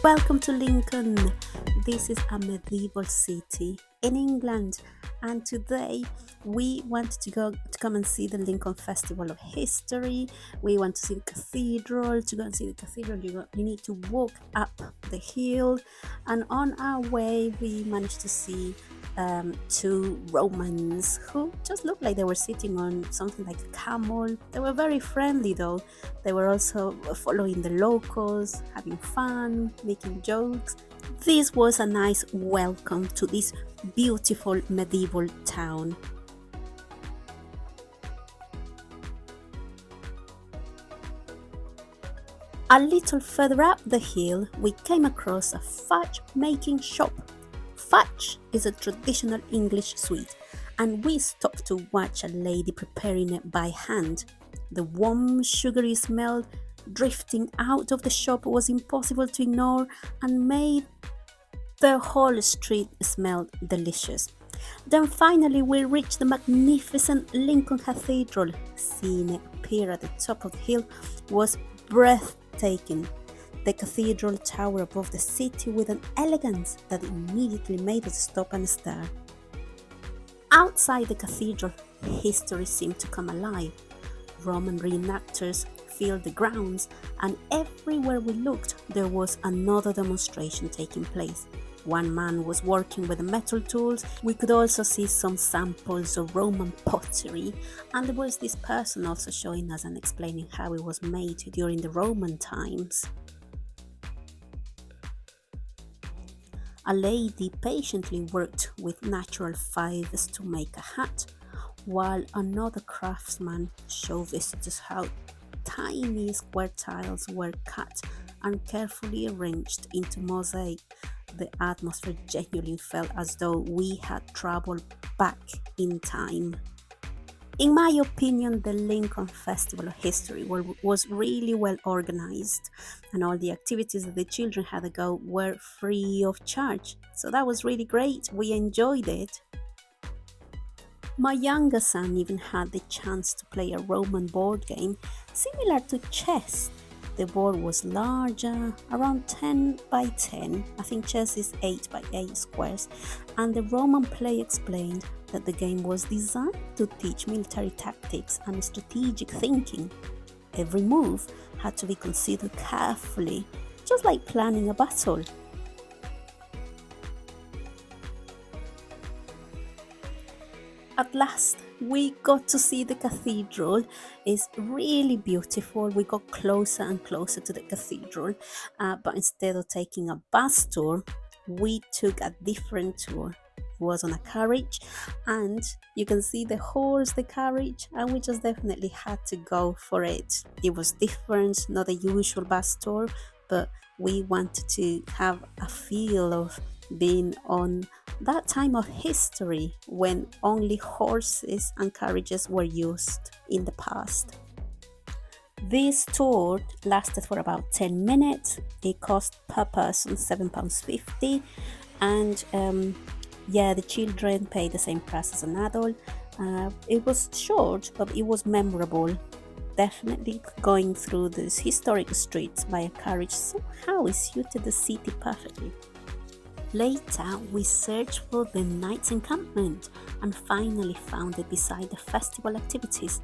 Welcome to Lincoln. This is a medieval city in England, and today we want to come and see the Lincoln Festival of History. We want to see the cathedral. To go and see the cathedral, you need to walk up the hill, and on our way, we managed to see two Romans who just looked like they were sitting on something like a camel. They were very friendly though. They were also following the locals, having fun, making jokes. This was a nice welcome to this beautiful medieval town. A little further up the hill, we came across a fudge making shop. Fudge is a traditional English sweet, and we stopped to watch a lady preparing it by hand. The warm, sugary smell drifting out of the shop was impossible to ignore and made the whole street smell delicious. Then finally we reached the magnificent Lincoln Cathedral. Seeing it appear at the top of the hill was breathtaking. The cathedral tower above the city with an elegance that immediately made us stop and stare. Outside the cathedral, history seemed to come alive. Roman reenactors filled the grounds, and everywhere we looked, there was another demonstration taking place. One man was working with the metal tools. We could also see some samples of Roman pottery, and there was this person also showing us and explaining how it was made during the Roman times. A lady patiently worked with natural fibers to make a hat, while another craftsman showed visitors how tiny square tiles were cut and carefully arranged into mosaic. The atmosphere genuinely felt as though we had traveled back in time. In my opinion, the Lincoln Festival of History was really well organized, and all the activities that the children had to go were free of charge. So that was really great. We enjoyed it. My younger son even had the chance to play a Roman board game similar to chess. The board was larger, around 10 by 10. I think chess is 8 by 8 squares. And the Roman play explained that the game was designed to teach military tactics and strategic thinking. Every move had to be considered carefully, just like planning a battle. At last, we got to see the cathedral. It's really beautiful. We got closer and closer to the cathedral, but instead of taking a bus tour, we took a different tour. It was on a carriage, and you can see the horse, the carriage, and we just definitely had to go for it. It was different, not a usual bus tour, but we wanted to have a feel of being on that time of history when only horses and carriages were used in the past. This tour lasted for about 10 minutes. It cost per person £7.50, and the children paid the same price as an adult. It was short, but it was memorable. Definitely going through these historic streets by a carriage somehow it suited the city perfectly. Later, we searched for the Knights encampment and finally found it beside the festival activities.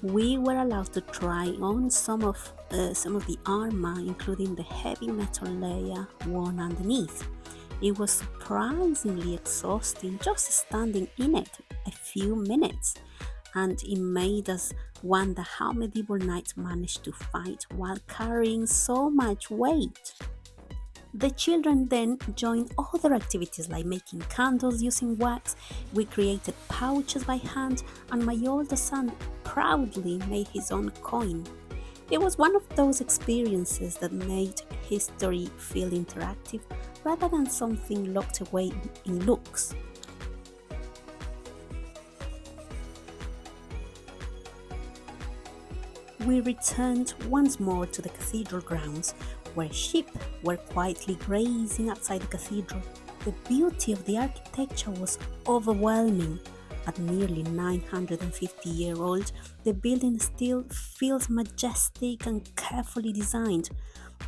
We were allowed to try on some of the armor, including the heavy metal layer worn underneath. It was surprisingly exhausting just standing in it a few minutes, and it made us wonder how medieval knights managed to fight while carrying so much weight. The children then joined other activities like making candles using wax. We created pouches by hand, and my older son proudly made his own coin. It was one of those experiences that made history feel interactive rather than something locked away in looks. We returned once more to the cathedral grounds, where sheep were quietly grazing outside the cathedral. The beauty of the architecture was overwhelming. At nearly 950-year-old, the building still feels majestic and carefully designed.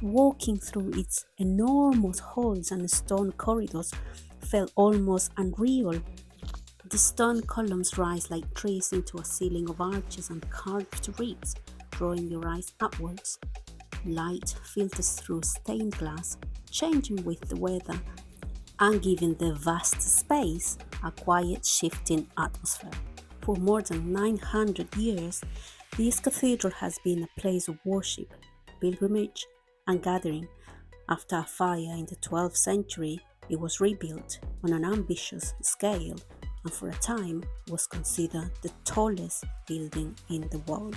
Walking through its enormous halls and stone corridors felt almost unreal. The stone columns rise like trees into a ceiling of arches and carved ribs, drawing your eyes upwards. Light filters through stained glass, changing with the weather and giving the vast space a quiet, shifting atmosphere. For more than 900 years, this cathedral has been a place of worship, pilgrimage, and gathering. After a fire in the 12th century, it was rebuilt on an ambitious scale and for a time was considered the tallest building in the world.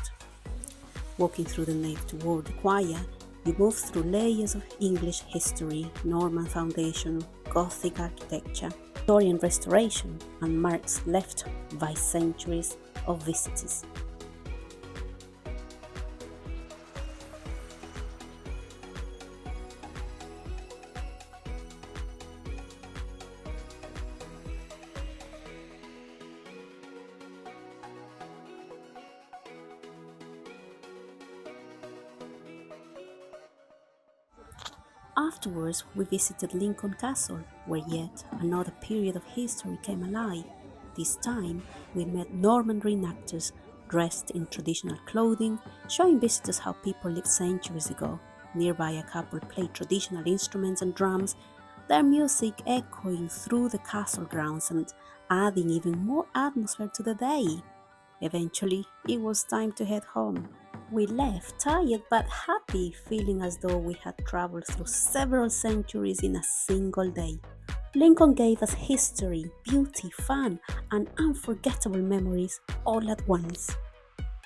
Walking through the nave toward the choir, you move through layers of English history, Norman foundation, Gothic architecture, Victorian restoration, and marks left by centuries of visitors. Afterwards, we visited Lincoln Castle, where yet another period of history came alive. This time, we met Norman reenactors dressed in traditional clothing, showing visitors how people lived centuries ago. Nearby, a couple played traditional instruments and drums, their music echoing through the castle grounds and adding even more atmosphere to the day. Eventually, it was time to head home. We left tired but happy, feeling as though we had traveled through several centuries in a single day. Lincoln gave us history, beauty, fun, and unforgettable memories all at once.